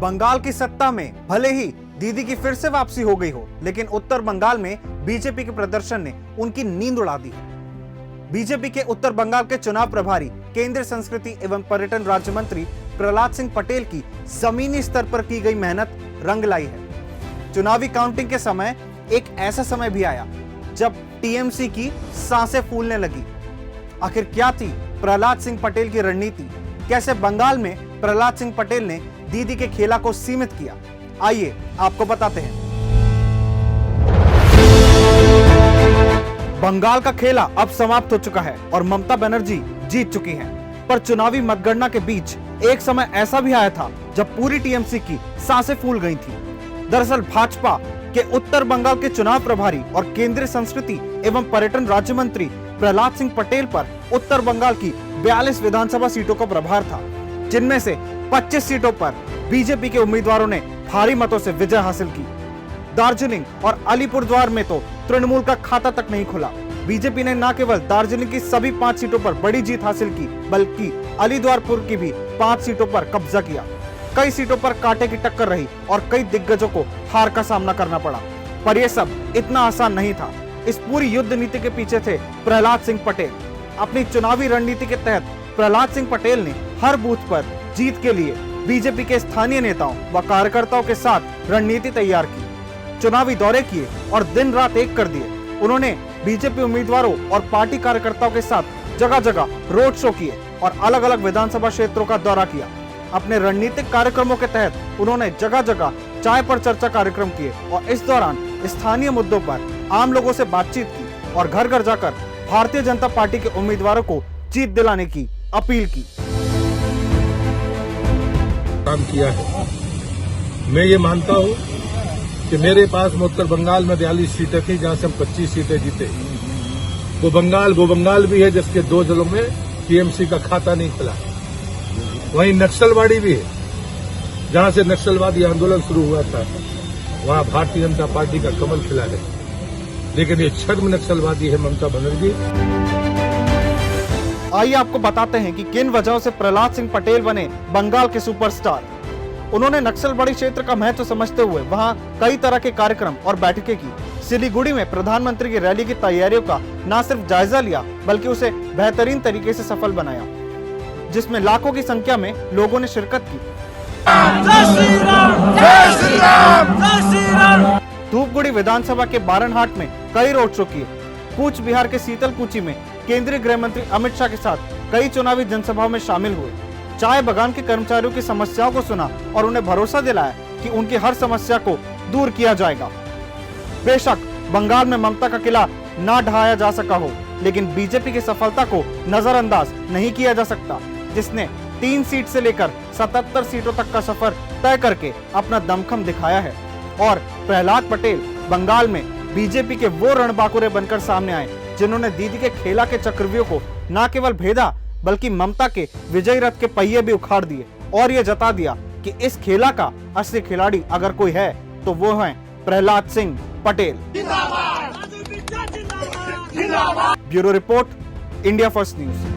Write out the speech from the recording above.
बंगाल की सत्ता में भले ही दीदी की फिर से वापसी हो गई हो, लेकिन उत्तर बंगाल में बीजेपी के प्रदर्शन ने उनकी नींद उड़ा दी है। बीजेपी के उत्तर बंगाल के चुनाव प्रभारी केंद्रीय संस्कृति एवं पर्यटन राज्य मंत्री प्रहलाद सिंह पटेल की जमीनी स्तर पर की गई मेहनत रंग लाई है। चुनावी काउंटिंग के समय एक ऐसा समय भी आया जब टीएमसी की सांसें फूलने लगी। आखिर क्या थी प्रहलाद सिंह पटेल की रणनीति? कैसे बंगाल में प्रहलाद सिंह पटेल ने दीदी के खेला को सीमित किया? आइए आपको बताते हैं। बंगाल का खेला अब समाप्त हो चुका है और ममता बनर्जी जीत चुकी हैं। पर चुनावी मतगणना के बीच एक समय ऐसा भी आया था जब पूरी टीएमसी की सांसें फूल गई थी। दरअसल भाजपा के उत्तर बंगाल के चुनाव प्रभारी और केंद्रीय संस्कृति एवं पर्यटन राज्य मंत्री प्रहलाद सिंह पटेल पर उत्तर बंगाल की 42 विधानसभा सीटों का प्रभार था, जिनमें से 25 सीटों पर बीजेपी के उम्मीदवारों ने भारी मतों से विजय हासिल की। दार्जिलिंग और अलीपुरद्वार में तो तृणमूल का खाता तक नहीं खुला। बीजेपी ने न केवल दार्जिलिंग की सभी 5 सीटों पर बड़ी जीत हासिल की, बल्कि अलीद्वारपुर की भी 5 सीटों पर कब्जा किया। कई सीटों पर कांटे की टक्कर रही और कई दिग्गजों को हार का सामना करना पड़ा। पर यह सब इतना आसान नहीं था। इस पूरी युद्ध नीति के पीछे थे प्रहलाद सिंह पटेल। अपनी चुनावी रणनीति के तहत प्रहलाद सिंह पटेल ने हर बूथ पर जीत के लिए बीजेपी के स्थानीय नेताओं व कार्यकर्ताओं के साथ रणनीति तैयार की, चुनावी दौरे किए और दिन रात एक कर दिए। उन्होंने बीजेपी उम्मीदवारों और पार्टी कार्यकर्ताओं के साथ जगह जगह रोड शो किए और अलग अलग विधानसभा क्षेत्रों का दौरा किया। अपने रणनीतिक कार्यक्रमों के तहत उन्होंने जगह जगह चाय पर चर्चा कार्यक्रम किए और इस दौरान स्थानीय मुद्दों पर आम लोगों से बातचीत की और घर घर जाकर भारतीय जनता पार्टी के उम्मीदवारों को जीत दिलाने की अपील की। काम किया है। मैं ये मानता हूँ कि मेरे पास में उत्तर बंगाल में 42 सीटें थी, जहां से हम 25 सीटें जीते। वो बंगाल भी है जिसके 2 जिलों में टीएमसी का खाता नहीं खुला। वहीं नक्सलवाड़ी भी है, जहां से नक्सलवादी आंदोलन शुरू हुआ था, वहां भारतीय जनता पार्टी का कमल खिला है। लेकिन ये छद्म नक्सलवादी है ममता बनर्जी। आइए आपको बताते हैं कि किन वजहों से प्रहलाद सिंह पटेल बने बंगाल के सुपरस्टार। उन्होंने नक्सलवाड़ी क्षेत्र का महत्व समझते हुए वहां कई तरह के कार्यक्रम और बैठकें की। सिलीगुड़ी में प्रधानमंत्री की रैली की तैयारियों का न सिर्फ जायजा लिया, बल्कि उसे बेहतरीन तरीके से सफल बनाया, जिसमें लाखों की संख्या में लोगों ने शिरकत की। धूपगुड़ी विधानसभा के बारनहाट में कई रोड शो किए। कूच बिहार के सीतलकुची में केंद्रीय गृह मंत्री अमित शाह के साथ कई चुनावी जनसभाओं में शामिल हुए। चाय बागान के कर्मचारियों की समस्याओं को सुना और उन्हें भरोसा दिलाया कि उनकी हर समस्या को दूर किया जाएगा। बेशक बंगाल में ममता का किला ना ढहाया जा सका हो, लेकिन बीजेपी की सफलता को नजरअंदाज नहीं किया जा सकता, जिसने 3 सीट से लेकर 77 सीटों तक का सफर तय करके अपना दमखम दिखाया है। और प्रहलाद पटेल बंगाल में बीजेपी के वो रणबांकुरे बनकर सामने आए, जिन्होंने दीदी के खेला के चक्रव्यूह को न केवल भेदा, बल्कि ममता के विजयी रथ के पहिए भी उखाड़ दिए और ये जता दिया कि इस खेला का असली खिलाड़ी अगर कोई है तो वो है Prahlad Singh Patel. Bureau report, India first news.